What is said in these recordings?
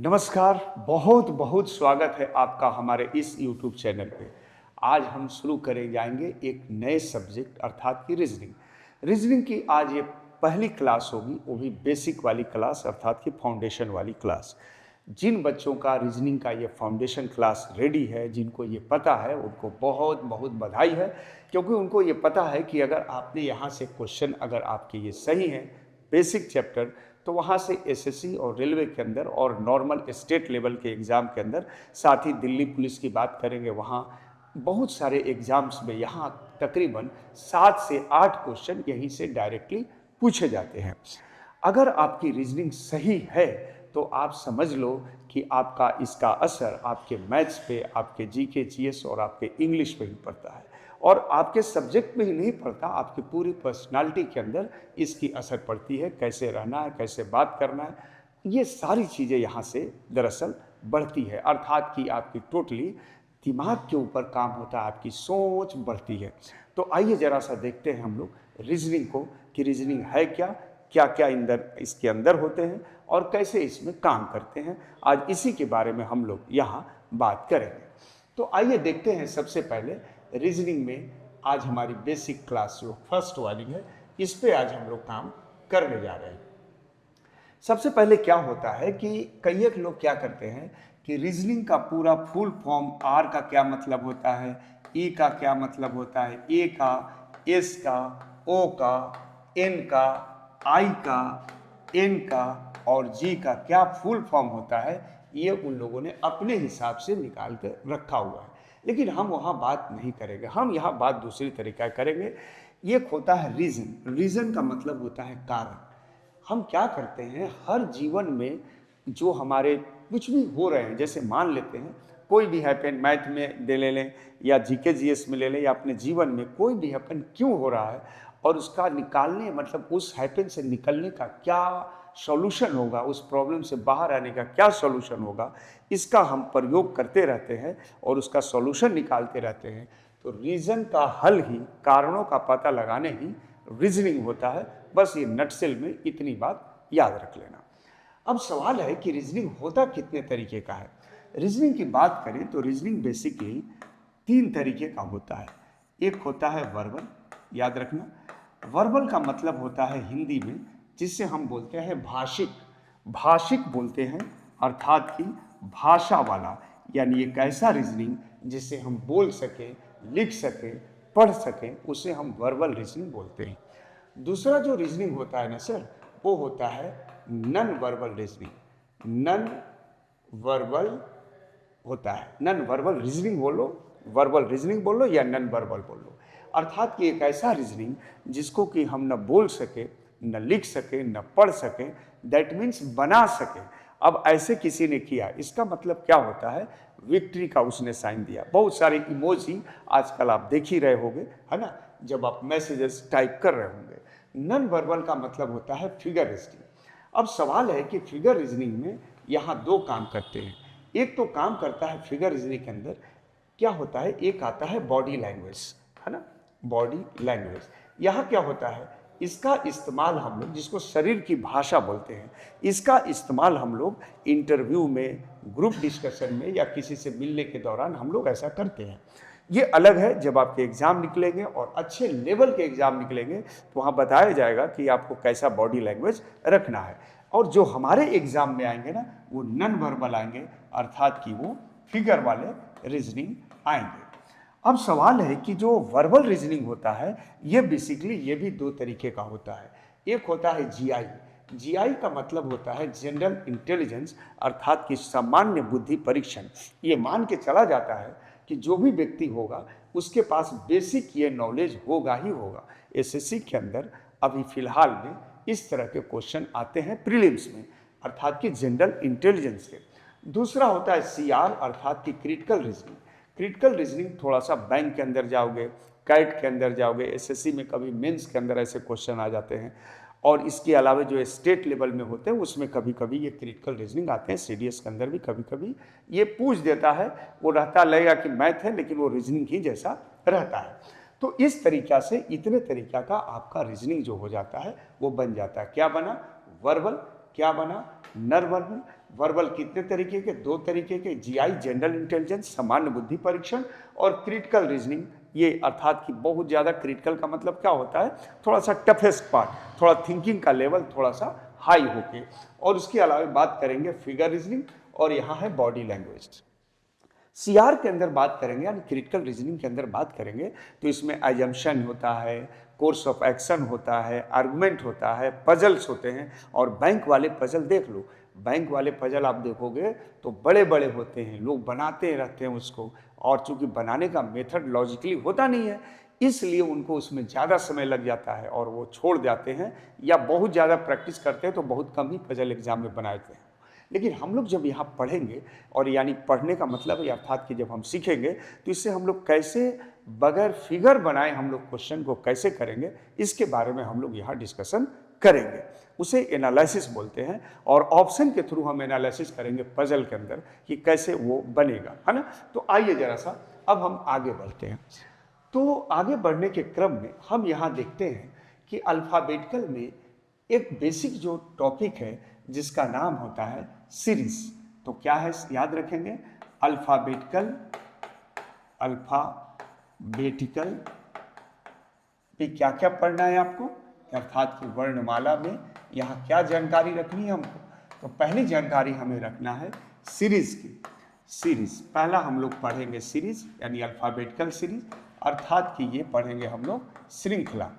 नमस्कार। बहुत बहुत स्वागत है आपका हमारे इस YouTube चैनल पे। आज हम शुरू करें जाएंगे एक नए सब्जेक्ट अर्थात की रीजनिंग। रीजनिंग की आज ये पहली क्लास होगी, वो भी बेसिक वाली क्लास अर्थात की फाउंडेशन वाली क्लास। जिन बच्चों का रीजनिंग का ये फाउंडेशन क्लास रेडी है, जिनको ये पता है, उनको बहुत बहुत बधाई है, क्योंकि उनको ये पता है कि अगर आपने यहाँ से क्वेश्चन अगर आपके ये सही हैं बेसिक चैप्टर, तो वहाँ से एसएससी और रेलवे के अंदर और नॉर्मल स्टेट लेवल के एग्ज़ाम के अंदर, साथ ही दिल्ली पुलिस की बात करेंगे, वहाँ बहुत सारे एग्ज़ाम्स में यहाँ तकरीबन 7 से 8 क्वेश्चन यहीं से डायरेक्टली पूछे जाते हैं। अगर आपकी रीजनिंग सही है तो आप समझ लो कि आपका इसका असर आपके मैथ्स पे, आपके जीके जीएस और आपके इंग्लिश पे ही पड़ता है, और आपके सब्जेक्ट में ही नहीं पड़ता, आपकी पूरी पर्सनालिटी के अंदर इसकी असर पड़ती है। कैसे रहना है, कैसे बात करना है, ये सारी चीज़ें यहाँ से दरअसल बढ़ती है, अर्थात कि आपकी टोटली दिमाग के ऊपर काम होता है, आपकी सोच बढ़ती है। तो आइए ज़रा सा देखते हैं हम लोग रीजनिंग को कि रीजनिंग है क्या, क्या क्या इसके अंदर होते हैं और कैसे इसमें काम करते हैं। आज इसी के बारे में हम लोग यहाँ बात करेंगे। तो आइए देखते हैं सबसे पहले रीजनिंग में आज हमारी बेसिक क्लास जो फर्स्ट वाली है, इस पे आज हम लोग काम करने जा रहे हैं। सबसे पहले क्या होता है कि कई एक लोग क्या करते हैं कि रीजनिंग का पूरा फुल फॉर्म, आर का क्या मतलब होता है, ई का क्या मतलब होता है, ए का, एस का, ओ का, एन का, आई का, एन का और जी का क्या फुल फॉर्म होता है, ये उन लोगों ने अपने हिसाब से निकाल कर रखा हुआ है। लेकिन हम वहाँ बात नहीं करेंगे, हम यहाँ बात दूसरी तरीका करेंगे। ये होता है रीज़न। रीज़न का मतलब होता है कारण। हम क्या करते हैं हर जीवन में, जो हमारे कुछ भी हो रहे हैं, जैसे मान लेते हैं कोई भी हैपन, मैथ में दे ले लें या जीके जीएस में ले लें, या अपने जीवन में कोई भी हैपन क्यों हो रहा है और उसका निकालने, मतलब उस हैपन से निकलने का क्या सॉल्यूशन होगा, उस प्रॉब्लम से बाहर आने का क्या सॉल्यूशन होगा, इसका हम प्रयोग करते रहते हैं और उसका सॉल्यूशन निकालते रहते हैं। तो रीज़न का हल ही, कारणों का पता लगाने ही रीजनिंग होता है। बस ये नटसेल में इतनी बात याद रख लेना। अब सवाल है कि रीजनिंग होता कितने तरीके का है। रीजनिंग की बात करें तो रीजनिंग बेसिकली 3 तरीके का होता है। एक होता है वर्बल, याद रखना। वर्बल का मतलब होता है हिंदी में जिससे हम बोलते हैं भाषिक, भाषिक बोलते हैं, अर्थात कि भाषा वाला, यानी एक ऐसा रीजनिंग जिसे हम बोल सकें, लिख सकें, पढ़ सकें, उसे हम वर्बल रीजनिंग बोलते हैं। दूसरा जो रीजनिंग होता है ना सर, वो होता है non verbal reasoning. Non verbal होता है, नन वर्बल रीजनिंग बोलो, वर्बल रीजनिंग बोलो या नन वर्बल बोलो, अर्थात कि एक ऐसा रीजनिंग जिसको कि हम न बोल सके, न लिख सके, न पढ़ सके, दैट मीन्स बना सके। अब ऐसे किसी ने किया, इसका मतलब क्या होता है, विक्ट्री का उसने साइन दिया। बहुत सारे इमोजी आजकल आप देख ही रहे होंगे, है ना, जब आप मैसेजेस टाइप कर रहे होंगे। नन वर्बल का मतलब होता है फिगर रीजनिंग। अब सवाल है कि फिगर रीजनिंग में यहाँ 2 काम करते हैं। एक तो काम करता है फिगर रीजनिंग के अंदर क्या होता है, एक आता है बॉडी लैंग्वेज, है ना, बॉडी लैंग्वेज। यहाँ क्या होता है, इसका इस्तेमाल हम लोग, जिसको शरीर की भाषा बोलते हैं, इसका इस्तेमाल हम लोग इंटरव्यू में, ग्रुप डिस्कशन में या किसी से मिलने के दौरान हम लोग ऐसा करते हैं। ये अलग है जब आपके एग्जाम निकलेंगे और अच्छे लेवल के एग्जाम निकलेंगे तो वहाँ बताया जाएगा कि आपको कैसा बॉडी लैंग्वेज रखना है। और जो हमारे एग्जाम में आएंगे ना, वो नन वर्बल आएंगे, अर्थात कि वो फिगर वाले रीजनिंग आएंगे। अब सवाल है कि जो वर्बल रीजनिंग होता है, ये बेसिकली ये भी 2 तरीके का होता है। एक होता है जीआई। जीआई का मतलब होता है जनरल इंटेलिजेंस, अर्थात कि सामान्य बुद्धि परीक्षण। ये मान के चला जाता है कि जो भी व्यक्ति होगा उसके पास बेसिक ये नॉलेज होगा ही होगा। एसएससी के अंदर अभी फिलहाल में इस तरह के क्वेश्चन आते हैं प्रीलिम्स में, अर्थात कि जनरल इंटेलिजेंस के। दूसरा होता है सीआर, अर्थात कि क्रिटिकल रीजनिंग। क्रिटिकल रीजनिंग थोड़ा सा बैंक के अंदर जाओगे, कैट के अंदर जाओगे, एसएससी में कभी मेंस के अंदर ऐसे क्वेश्चन आ जाते हैं, और इसके अलावा जो स्टेट लेवल में होते हैं उसमें कभी कभी ये क्रिटिकल रीजनिंग आते हैं। सीडीएस के अंदर भी कभी कभी ये पूछ देता है, वो रहता लगेगा कि मैथ है लेकिन वो रीजनिंग ही जैसा रहता है। तो इस तरीक़ा से इतने तरीक़ा का आपका रीजनिंग जो हो जाता है वो बन जाता है। क्या बना, वर्बल, क्या बना, नन वर्बल। वर्बल कितने तरीके के? 2 तरीके के, जीआई जनरल इंटेलिजेंस सामान्य बुद्धि परीक्षण और क्रिटिकल रीजनिंग। ये अर्थात कि बहुत ज़्यादा क्रिटिकल का मतलब क्या होता है? थोड़ा सा टफेस्ट पार्ट, थोड़ा थिंकिंग का लेवल थोड़ा सा हाई होके। और उसके अलावा बात करेंगे फिगर रीजनिंग और यहाँ है बॉडी लैंग्वेज। सीआर के अंदर बात करेंगे यानी क्रिटिकल रीजनिंग के अंदर बात करेंगे तो इसमें एजम्पशन होता है, कोर्स ऑफ एक्शन होता है, आर्गुमेंट होता है, पजल्स होते हैं। और बैंक वाले पजल देख लो, बैंक वाले पजल आप देखोगे तो बड़े बड़े होते हैं, लोग बनाते रहते हैं उसको, और चूंकि बनाने का मेथड लॉजिकली होता नहीं है इसलिए उनको उसमें ज़्यादा समय लग जाता है और वो छोड़ जाते हैं, या बहुत ज़्यादा प्रैक्टिस करते हैं तो बहुत कम ही पजल एग्जाम में बनाते हैं। लेकिन हम लोग जब यहाँ पढ़ेंगे, और यानी पढ़ने का मतलब है अर्थात कि जब हम सीखेंगे तो इससे हम लोग कैसे बगैर फिगर बनाए हम लोग क्वेश्चन को कैसे करेंगे, इसके बारे में हम लोग यहाँ डिस्कशन करेंगे। उसे एनालिसिस बोलते हैं, और ऑप्शन के थ्रू हम एनालिसिस करेंगे पजल के अंदर कि कैसे वो बनेगा, है ना। तो आइए जरा सा अब हम आगे बढ़ते हैं। तो आगे बढ़ने के क्रम में हम यहाँ देखते हैं कि अल्फ़ाबेटिकल में एक बेसिक जो टॉपिक है जिसका नाम होता है सीरीज। तो क्या है याद रखेंगे? अल्फ़ाबेटिकल पे क्या क्या पढ़ना है आपको, अर्थात कि वर्णमाला में यहाँ क्या जानकारी रखनी है हमको। तो पहली जानकारी हमें रखना है सीरीज की। सीरीज पहला हम लोग पढ़ेंगे सीरीज यानी अल्फ़ाबेटिकल सीरीज, अर्थात कि ये पढ़ेंगे हम लोग श्रृंखला।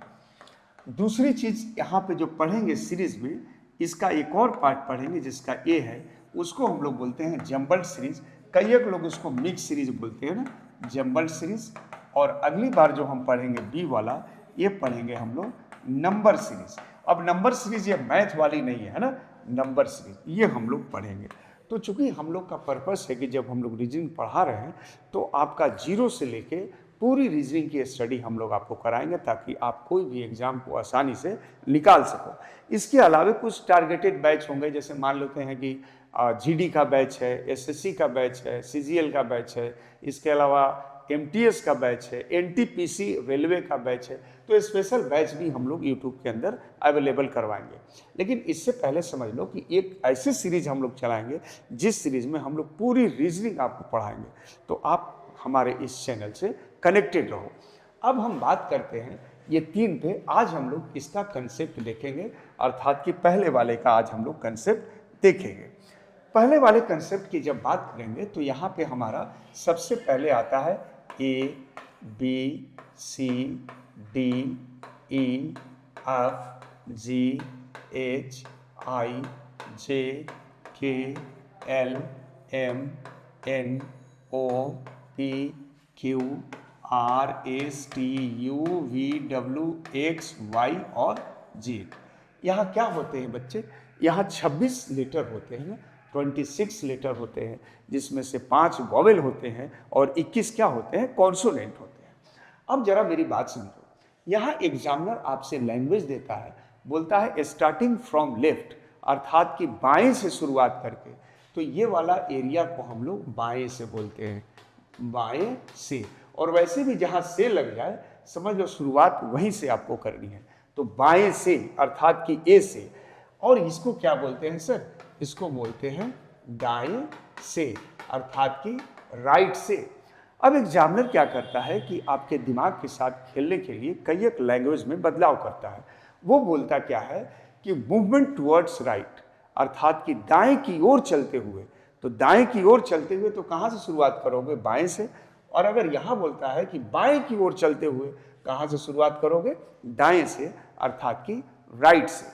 दूसरी चीज़ यहाँ पे जो पढ़ेंगे सीरीज में, इसका एक और पार्ट पढ़ेंगे जिसका ए है, उसको हम लोग बोलते हैं जम्बल्ड सीरीज। कई एक लोग उसको मिक्स सीरीज बोलते हैं ना, जम्बल्ड सीरीज। और अगली बार जो हम पढ़ेंगे बी वाला, ये पढ़ेंगे हम लोग नंबर सीरीज। अब नंबर सीरीज ये मैथ वाली नहीं है ना, नंबर सीरीज ये हम लोग पढ़ेंगे। तो चूंकि हम लोग का पर्पस है कि जब हम लोग रीजनिंग पढ़ा रहे हैं तो आपका जीरो से लेके पूरी रीजनिंग की स्टडी हम लोग आपको कराएंगे ताकि आप कोई भी एग्जाम को आसानी से निकाल सको। इसके अलावा कुछ टारगेटेड बैच होंगे, जैसे मान लेते हैं कि जीडी का बैच है, एसएससी का बैच है, सीजीएल का बैच है, इसके अलावा एमटीएस का बैच है, एनटीपीसी रेलवे का बैच है। तो स्पेशल बैच भी हम लोग यूट्यूब के अंदर अवेलेबल करवाएंगे। लेकिन इससे पहले समझ लो कि एक ऐसी सीरीज हम लोग चलाएंगे जिस सीरीज में हम लोग पूरी रीजनिंग आपको पढ़ाएंगे। तो आप हमारे इस चैनल से कनेक्टेड रहो। अब हम बात करते हैं ये 3 पे। आज हम लोग इसका कंसेप्ट देखेंगे, अर्थात कि पहले वाले का आज हम लोग कंसेप्ट देखेंगे। पहले वाले कंसेप्ट की जब बात करेंगे तो यहाँ पे हमारा सबसे पहले आता है A B C D E F G H I J K L M N O P Q R S T U V W X Y और जेड। यहाँ क्या होते हैं बच्चे? यहाँ 26 लेटर होते हैं, 26 लेटर होते हैं, जिसमें से 5 वॉवेल होते हैं और 21 क्या होते हैं? कॉन्सोनेंट होते हैं। अब जरा मेरी बात समझो, यहाँ एग्जामिनर आपसे लैंग्वेज देता है, बोलता है स्टार्टिंग फ्रॉम लेफ्ट, अर्थात कि बाएं से शुरुआत करके। तो ये वाला एरिया को हम लोग बाएं से बोलते हैं, बाएं से। और वैसे भी जहाँ से लग जाए समझ लो शुरुआत वहीं से आपको करनी है। तो बाएं से अर्थात कि ए से। और इसको क्या बोलते हैं सर? इसको बोलते हैं दाएं से, अर्थात कि राइट से। अब एग्जामिनर क्या करता है कि आपके दिमाग के साथ खेलने के लिए कई एक लैंग्वेज में बदलाव करता है। वो बोलता क्या है कि मूवमेंट टुवर्ड्स राइट, अर्थात कि दाएं की ओर चलते हुए। तो दाएं की ओर चलते हुए तो कहाँ से शुरुआत करोगे? बाएं से। और अगर यहाँ बोलता है कि बाएं की ओर चलते हुए कहाँ से शुरुआत करोगे? दाएं से, अर्थात कि राइट से।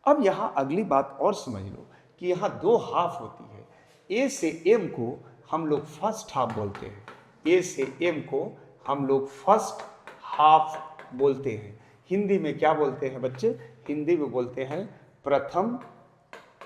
अब यहाँ अगली बात और समझ लो कि यहाँ 2 हाफ होती है। ए से एम को हम लोग फर्स्ट हाफ बोलते हैं, ए से एम को हम लोग फर्स्ट हाफ बोलते हैं। हिंदी में क्या बोलते हैं बच्चे? हिंदी में बोलते हैं प्रथम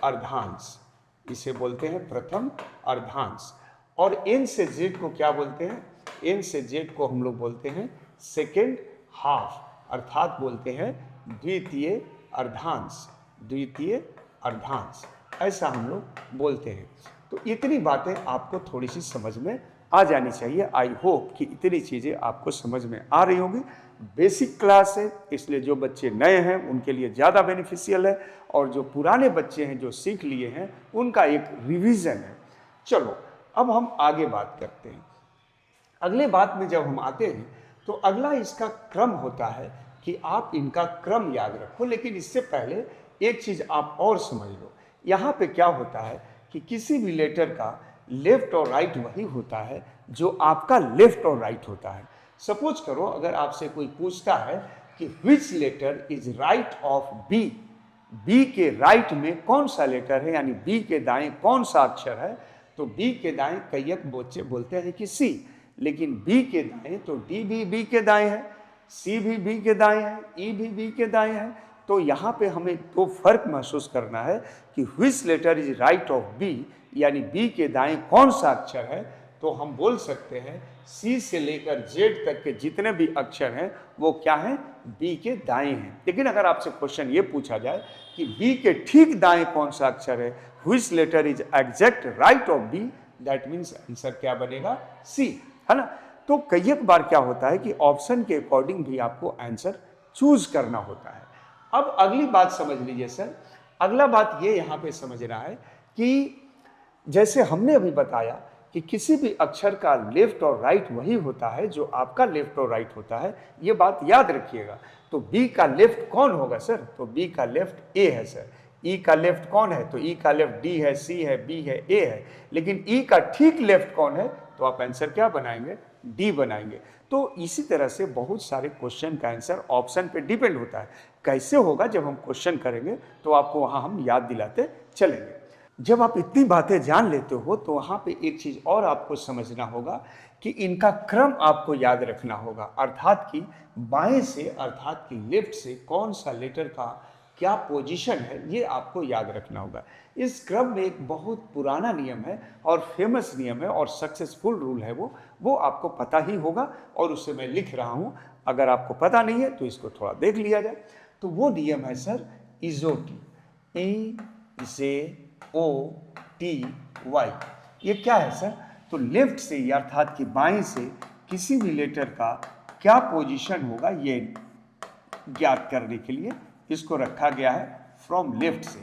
अर्धांश, इसे बोलते हैं प्रथम अर्धांश। और एन से जेड को क्या बोलते हैं? एन से जेड को हम लोग बोलते हैं सेकेंड हाफ, अर्थात बोलते हैं द्वितीय अर्धांश, द्वितीय अर्धांश, ऐसा हम लोग बोलते हैं। तो इतनी बातें आपको थोड़ी सी समझ में आ जानी चाहिए। आई होप कि इतनी चीज़ें आपको समझ में आ रही होंगी। बेसिक क्लास है, इसलिए जो बच्चे नए हैं उनके लिए ज़्यादा बेनिफिशियल है, और जो पुराने बच्चे हैं जो सीख लिए हैं उनका एक रिवीजन है। चलो अब हम आगे बात करते हैं। अगले बात में जब हम आते हैं तो अगला इसका क्रम होता है कि आप इनका क्रम याद रखो। लेकिन इससे पहले एक चीज़ आप और समझ लो, यहाँ पे क्या होता है कि किसी भी लेटर का लेफ्ट और राइट वही होता है जो आपका लेफ्ट और राइट होता है। सपोज करो अगर आपसे कोई पूछता है कि which letter is right of B, B के राइट में कौन सा लेटर है, यानी बी के दाएं कौन सा अक्षर है, तो बी के दाएं कईयक बच्चे बोलते हैं कि सी, लेकिन बी के दाएं तो डी भी बी के दाएं है, सी भी बी के दाएं है, ई भी बी के दाएं है। तो यहाँ पे हमें दो फर्क महसूस करना है कि which letter is right of B, यानी बी के दाएं कौन सा अक्षर है। तो हम बोल सकते हैं सी से लेकर जेड तक के जितने भी अक्षर हैं वो क्या हैं, बी के दाएं हैं। लेकिन अगर आपसे क्वेश्चन ये पूछा जाए कि बी के ठीक दाएं कौन सा अक्षर है, which letter is exact right of B, that means answer क्या बनेगा, सी, है ना। तो कई एक बार क्या होता है कि ऑप्शन के अकॉर्डिंग भी आपको आंसर चूज करना होता है। अब अगली बात समझ लीजिए सर, अगला बात ये यहाँ पे समझना है कि जैसे हमने अभी बताया कि किसी भी अक्षर का लेफ्ट और राइट वही होता है जो आपका लेफ्ट और राइट होता है, ये बात याद रखिएगा। तो बी का लेफ्ट कौन होगा सर, तो बी का लेफ्ट ए है सर। ई का लेफ्ट कौन है, तो ई का लेफ्ट डी है, सी है, बी है, ए है। लेकिन ई का ठीक लेफ्ट कौन है, तो आप आंसर क्या बनाएंगे, डी बनाएंगे। तो इसी तरह से बहुत सारे क्वेश्चन का आंसर ऑप्शन पे डिपेंड होता है। कैसे होगा, जब हम क्वेश्चन करेंगे तो आपको वहाँ हम याद दिलाते चलेंगे। जब आप इतनी बातें जान लेते हो तो वहाँ पे एक चीज़ और आपको समझना होगा कि इनका क्रम आपको याद रखना होगा, अर्थात कि बाएं से अर्थात कि लेफ्ट से कौन सा लेटर का क्या पोजीशन है, ये आपको याद रखना होगा। इस क्रम में एक बहुत पुराना नियम है और फेमस नियम है और सक्सेसफुल रूल है, वो आपको पता ही होगा और उसे मैं लिख रहा हूँ। अगर आपको पता नहीं है तो इसको थोड़ा देख लिया जाए। तो वो नियम है सर इजोटी, EZOTY। ये क्या है सर, तो लेफ्ट से अर्थात कि बाएं से किसी भी लेटर का क्या पोजीशन होगा ये ज्ञात करने के लिए इसको रखा गया है फ्रॉम लेफ्ट से।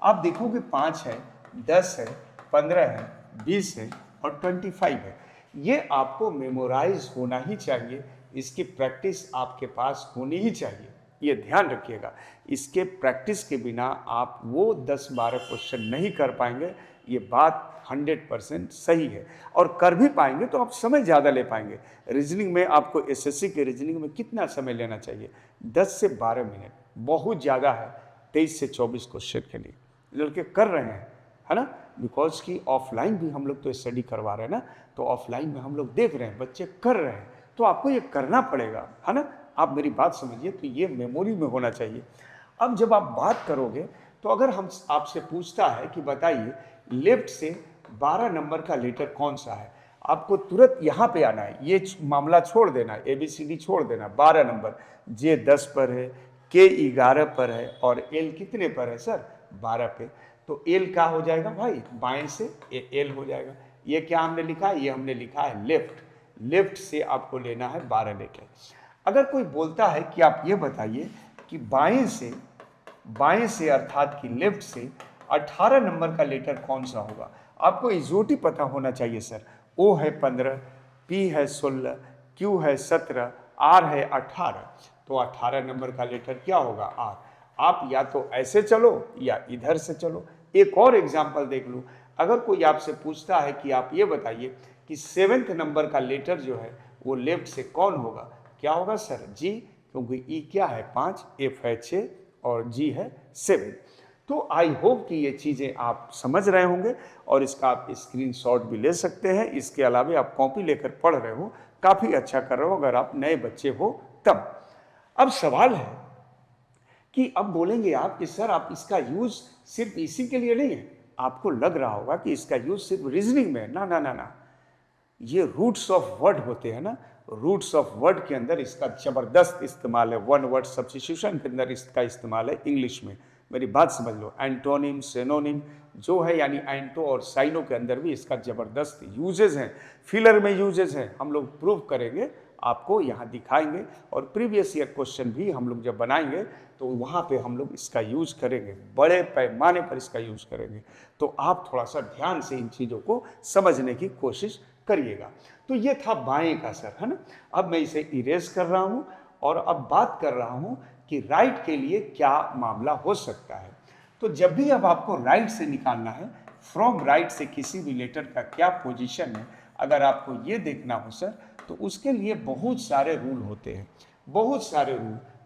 आप देखोगे 5 है, 10 है, 15 है, 20 है और 25 है। ये आपको मेमोराइज होना ही चाहिए, इसकी प्रैक्टिस आपके पास होनी ही चाहिए, ये ध्यान रखिएगा। इसके प्रैक्टिस के बिना आप वो 10-12 क्वेश्चन नहीं कर पाएंगे, ये बात 100% सही है। और कर भी पाएंगे तो आप समय ज़्यादा ले पाएंगे। रीजनिंग में आपको एसएससी के रीजनिंग में कितना समय लेना चाहिए, 10 से 12 मिनट, बहुत ज़्यादा है 23 से 24 क्वेश्चन के लिए। लड़के कर रहे हैं, है ना, बिकॉज कि ऑफलाइन भी हम लोग तो स्टडी करवा रहे हैं ना, तो ऑफलाइन में हम लोग देख रहे हैं बच्चे कर रहे हैं, तो आपको ये करना पड़ेगा, है ना। आप मेरी बात समझिए, तो ये मेमोरी में होना चाहिए। अब जब आप बात करोगे तो अगर हम आपसे पूछता है कि बताइए लेफ्ट से 12 नंबर का लेटर कौन सा है, आपको तुरंत यहाँ पे आना है, ये मामला छोड़ देना, ABCD छोड़ देना। 12 नंबर, J 10 पर है, K 11 पर है और L कितने पर है सर, 12 पे। तो L क्या हो जाएगा भाई, बाएं से L हो जाएगा। ये क्या हमने लिखा है, ये हमने लिखा है लेफ्ट, लेफ्ट से आपको लेना है 12 लेटर। अगर कोई बोलता है कि आप ये बताइए कि बाएं से अर्थात कि लेफ्ट से 18 नंबर का लेटर कौन सा होगा, आपको इजोटी पता होना चाहिए सर। O है 15, P है 16, Q है 17, R है 18। तो 18 नंबर का लेटर क्या होगा, R। आप या तो ऐसे चलो या इधर से चलो। एक और एग्जाम्पल देख लूँ, अगर कोई आपसे पूछता है कि आप ये बताइए कि 7th नंबर का लेटर जो है वो लेफ्ट से कौन होगा, क्या होगा सर, G, क्योंकि E क्या है 5, F है 6 और G है 7। तो आई होप कि ये चीज़ें आप समझ रहे होंगे और इसका आप स्क्रीनशॉट भी ले सकते हैं। इसके अलावा आप कॉपी लेकर पढ़ रहे हो, काफ़ी अच्छा कर रहे हो अगर आप नए बच्चे हो तब। अब सवाल है कि अब बोलेंगे आप कि सर आप इसका यूज़ सिर्फ इसी के लिए नहीं है, आपको लग रहा होगा कि इसका यूज़ सिर्फ रीजनिंग में है। ना ना ना ना, ये रूट्स ऑफ वर्ड होते हैं ना, रूट्स ऑफ वर्ड के अंदर इसका ज़बरदस्त इस्तेमाल है। वन वर्ड सब्स्टिट्यूशन के अंदर इसका इस्तेमाल है इंग्लिश में। मेरी बात समझ लो, एंटोनिम सिनोनिम जो है यानी एंटो और साइनो के अंदर भी इसका ज़बरदस्त यूजेज हैं, फिलर में यूजेज हैं, हम लोग प्रूव करेंगे आपको यहाँ दिखाएंगे और प्रीवियस ईयर क्वेश्चन भी हम लोग जब बनाएंगे तो वहाँ पे हम लोग इसका यूज़ करेंगे, बड़े पैमाने पर इसका यूज़ करेंगे। तो आप थोड़ा सा ध्यान से इन चीज़ों को समझने की कोशिश करिएगा। तो ये था बाएं का सर, है ना। अब मैं इसे इरेज कर रहा हूँ और अब बात कर रहा हूँ कि राइट के लिए क्या मामला हो सकता है। तो जब भी अब आपको राइट से निकालना है, फ्रॉम राइट से किसी भी लेटर का क्या पोजीशन है, अगर आपको ये देखना हो सर, तो उसके लिए बहुत सारे रूल होते हैं,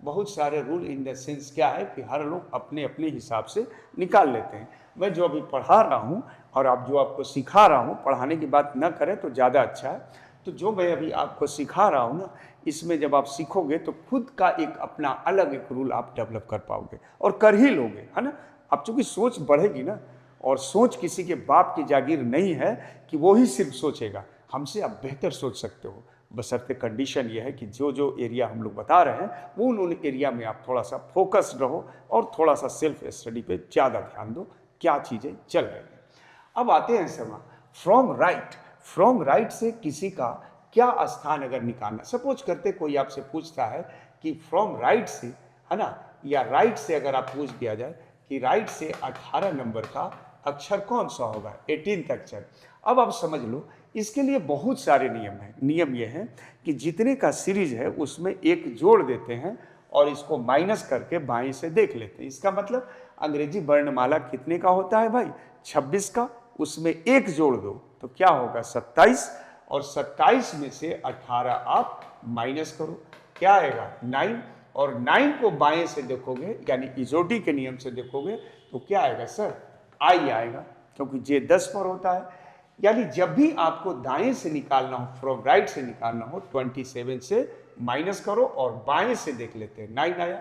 बहुत सारे रूल इन द सेंस क्या है कि हर लोग अपने अपने हिसाब से निकाल लेते हैं। मैं जो अभी पढ़ा रहा हूँ और आप जो आपको सिखा रहा हूँ, पढ़ाने की बात न करें तो ज़्यादा अच्छा है। तो जो मैं अभी आपको सिखा रहा हूँ ना, इसमें जब आप सीखोगे तो खुद का एक अपना अलग एक रूल आप डेवलप कर पाओगे और कर ही लोगे, है ना। अब चूंकि सोच बढ़ेगी ना, और सोच किसी के बाप की जागीर नहीं है कि वो ही सिर्फ सोचेगा, हमसे आप बेहतर सोच सकते हो। बशर्ते कंडीशन ये है कि जो जो एरिया हम लोग बता रहे हैं वो उन एरिया में आप थोड़ा सा फोकस्ड रहो और थोड़ा सा सेल्फ स्टडी पे ज़्यादा ध्यान दो, क्या चीज़ें चल रही हैं। अब आते हैं समा फ्रॉम राइट से किसी का क्या स्थान अगर निकालना, सपोज करते कोई आपसे पूछता है कि फ्रॉम राइट से, है ना, या राइट से अगर आप पूछ दिया जाए कि राइट से 18 नंबर का अक्षर कौन सा होगा, 18th अक्षर। अब आप समझ लो, इसके लिए बहुत सारे नियम हैं। नियम ये है कि जितने का सीरीज है उसमें एक जोड़ देते हैं और इसको माइनस करके बाएं से देख लेते हैं। इसका मतलब अंग्रेजी वर्णमाला कितने का होता है भाई, 26 का, उसमें एक जोड़ दो तो क्या होगा 27, और 27 में से 18 आप माइनस करो, क्या आएगा 9, और 9 को बाएं से देखोगे यानी इजोटी के नियम से देखोगे तो क्या आएगा सर, आई आएगा, क्योंकि जे 10 पर होता है। यानी जब भी आपको दाएं से निकालना हो, फ्रॉम राइट से निकालना हो, 27 से माइनस करो और बाएं से देख लेते हैं, 9 आया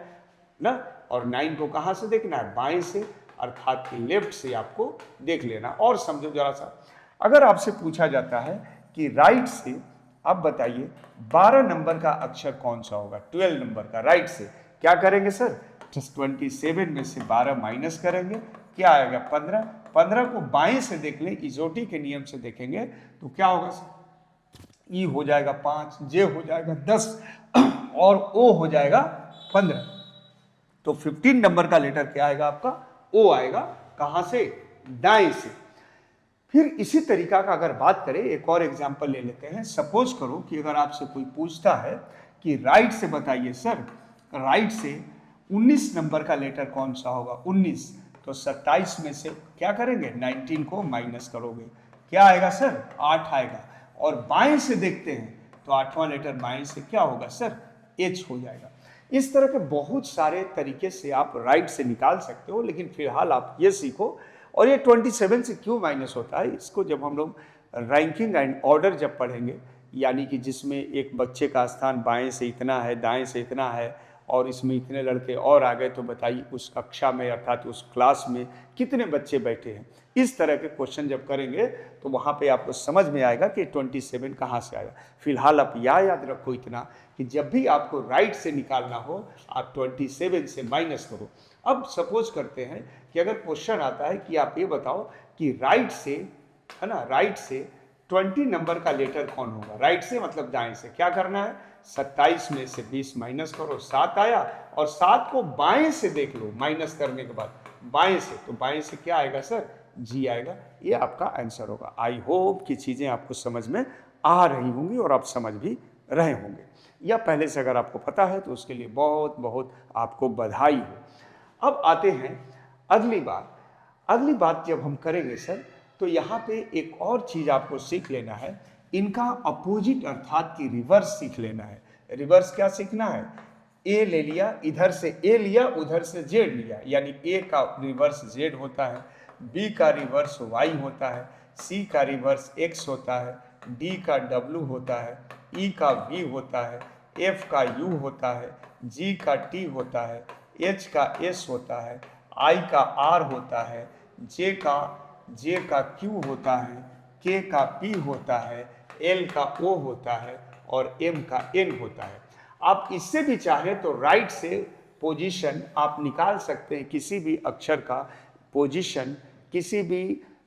ना, और 9 को कहां से देखना है, बाएं से, अर्थात कि लेफ्ट से आपको देख लेना। और समझो जरा सा, अगर आपसे पूछा जाता है कि राइट से अब बताइए 12 नंबर का अक्षर कौन सा होगा, 12 नंबर का, राइट से क्या करेंगे सर, 27 में से 12 माइनस करेंगे, क्या आएगा 15, 15 को बाएं से देख लें, इजोटी के नियम से देखेंगे तो क्या होगा सर, ई हो जाएगा 5, जे हो जाएगा 10 और ओ हो जाएगा 15। तो 15 नंबर का लेटर क्या आएगा आपका, ओ आएगा, कहां से, दाएं से। फिर इसी तरीका का अगर बात करें, एक और एग्जांपल ले लेते हैं। सपोज करो कि अगर आपसे कोई पूछता है कि राइट से बताइए सर, राइट से 19 नंबर का लेटर कौन सा होगा, 19, तो 27 में से क्या करेंगे, 19 को माइनस करोगे, क्या आएगा सर, 8 आएगा, और बाएं से देखते हैं तो 8वां लेटर बाएं से क्या होगा सर, एच हो जाएगा। इस तरह के बहुत सारे तरीके से आप राइट से निकाल सकते हो, लेकिन फिलहाल आप ये सीखो। और ये 27 से क्यों माइनस होता है, इसको जब हम लोग रैंकिंग एंड ऑर्डर जब पढ़ेंगे, यानी कि जिसमें एक बच्चे का स्थान बाएं से इतना है, दाएं से इतना है, और इसमें इतने लड़के और आ गए, तो बताइए उस कक्षा में अर्थात उस क्लास में कितने बच्चे बैठे हैं। इस तरह के क्वेश्चन जब करेंगे तो वहाँ पे आपको समझ में आएगा कि 27 कहाँ से आया। फिलहाल आप याद रखो इतना कि जब भी आपको राइट से निकालना हो आप 27 से माइनस करो। अब सपोज करते हैं कि अगर क्वेश्चन आता है कि आप ये बताओ कि राइट से, है ना, राइट से 20 नंबर का लेटर कौन होगा, राइट से मतलब दाएं से, क्या करना है, 27 में से 20 माइनस करो, 7 आया, और 7 को बाएं से देख लो, माइनस करने के बाद बाएं से, तो बाएं से क्या आएगा सर, जी आएगा। ये आपका आंसर होगा। आई होप कि चीज़ें आपको समझ में आ रही होंगी और आप समझ भी रहे होंगे, या पहले से अगर आपको पता है तो उसके लिए बहुत बहुत आपको बधाई हो। अब आते हैं अगली बात जब हम करेंगे सर, तो यहाँ पे एक और चीज़ आपको सीख लेना है, इनका अपोजिट अर्थात की रिवर्स सीख लेना है। रिवर्स क्या सीखना है, ए ले लिया, इधर से ए लिया, उधर से जेड लिया, यानी ए का रिवर्स जेड होता है, बी का रिवर्स वाई होता है, सी का रिवर्स एक्स होता है, डी का डब्ल्यू होता है, ई का वी होता है, एफ का यू होता है, जी का टी होता है, एच का एस होता है, आई का आर होता है, जे का क्यू होता है, के का पी होता है, एल का ओ होता है, और एम का एन होता है। आप इससे भी चाहें तो राइट से पोजीशन आप निकाल सकते हैं, किसी भी अक्षर का पोजीशन, किसी भी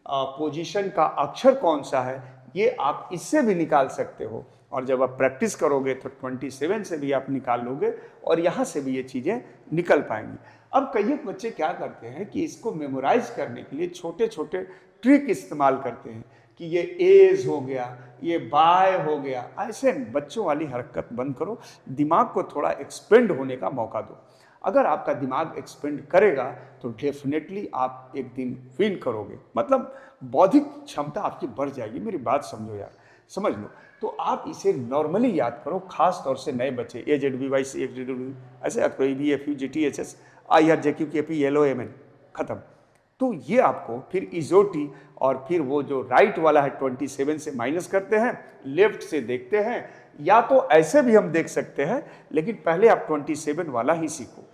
पोजीशन का अक्षर कौन सा है ये आप इससे भी निकाल सकते हो। और जब आप प्रैक्टिस करोगे तो 27 से भी आप निकाल लोगे और यहाँ से भी ये चीज़ें निकल पाएंगी। अब कई बच्चे क्या करते हैं कि इसको मेमोराइज करने के लिए छोटे छोटे ट्रिक इस्तेमाल करते हैं कि ये एज हो गया, ये बाय हो गया। ऐसे बच्चों वाली हरकत बंद करो, दिमाग को थोड़ा एक्सपेंड होने का मौका दो। अगर आपका दिमाग एक्सपेंड करेगा तो डेफिनेटली आप एक दिन विन करोगे, मतलब बौद्धिक क्षमता आपकी बढ़ जाएगी। मेरी बात समझो यार, समझ लो। तो आप इसे नॉर्मली याद करो, खास तौर से नए बच्चे AZBYC ऐसे ABFUGTHS IRJQKPLOMN खत्म। तो ये आपको फिर इजोटी और फिर वो जो राइट वाला है 27 से माइनस करते हैं, लेफ्ट से देखते हैं, या तो ऐसे भी हम देख सकते हैं, लेकिन पहले आप 27 वाला ही सीखो।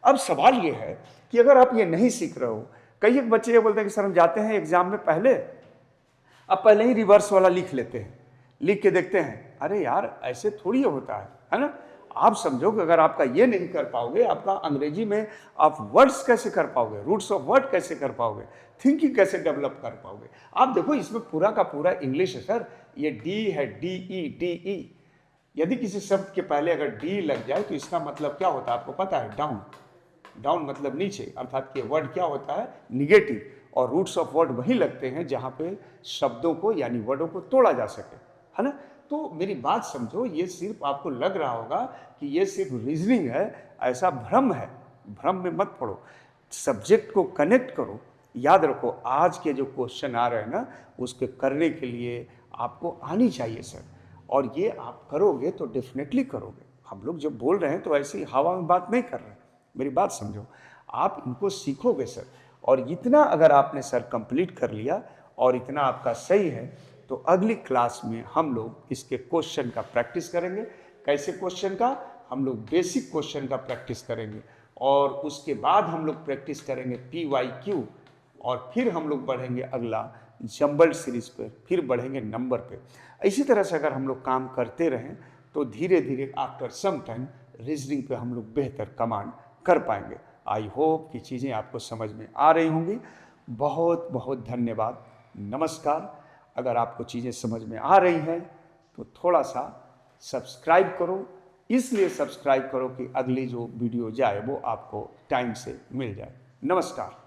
अब सवाल ये है कि अगर आप ये नहीं सीख रहे हो, कई एक बच्चे ये बोलते हैं कि सर हम जाते हैं एग्जाम में पहले ही रिवर्स वाला लिख लेते हैं, लिख के देखते हैं। अरे यार ऐसे थोड़ी होता है ना। आप समझो कि अगर आपका ये नहीं कर पाओगे, आपका अंग्रेजी में आप वर्ड्स कैसे कर पाओगे, रूट्स ऑफ वर्ड कैसे कर पाओगे, थिंकिंग कैसे डेवलप कर पाओगे। आप देखो इसमें पूरा का पूरा इंग्लिश है सर, ये डी है, DE। यदि किसी शब्द के पहले अगर डी लग जाए तो इसका मतलब क्या होता है आपको पता है? डाउन। डाउन मतलब नीचे, अर्थात कि वर्ड क्या होता है? निगेटिव। और रूट्स ऑफ वर्ड वही लगते हैं जहाँ पे शब्दों को यानी वर्डों को तोड़ा जा सके, है ना। तो मेरी बात समझो, ये सिर्फ आपको लग रहा होगा कि ये सिर्फ रीजनिंग है, ऐसा भ्रम है। भ्रम में मत पड़ो, सब्जेक्ट को कनेक्ट करो। याद रखो आज के जो क्वेश्चन आ रहे हैं ना, उसके करने के लिए आपको आनी चाहिए सर, और ये आप करोगे तो डेफिनेटली करोगे। हम लोग जब बोल रहे हैं तो ऐसी हवा में बात नहीं कर रहे हैं, मेरी बात समझो। आप इनको सीखोगे सर, और इतना अगर आपने सर कंप्लीट कर लिया और इतना आपका सही है, तो अगली क्लास में हम लोग इसके क्वेश्चन का प्रैक्टिस करेंगे। कैसे क्वेश्चन का? हम लोग बेसिक क्वेश्चन का प्रैक्टिस करेंगे, और उसके बाद हम लोग प्रैक्टिस करेंगे PYQ, और फिर हम लोग बढ़ेंगे अगला जंबल्ड सीरीज पे, फिर बढ़ेंगे नंबर पे। इसी तरह से अगर हम लोग काम करते रहें तो धीरे धीरे आफ्टर सम टाइम रीजनिंग पे हम लोग बेहतर कमांड कर पाएंगे। आई होप कि चीज़ें आपको समझ में आ रही होंगी। बहुत बहुत धन्यवाद, नमस्कार। अगर आपको चीज़ें समझ में आ रही हैं तो थोड़ा सा सब्सक्राइब करो, इसलिए सब्सक्राइब करो कि अगली जो वीडियो जाए वो आपको टाइम से मिल जाए। नमस्कार।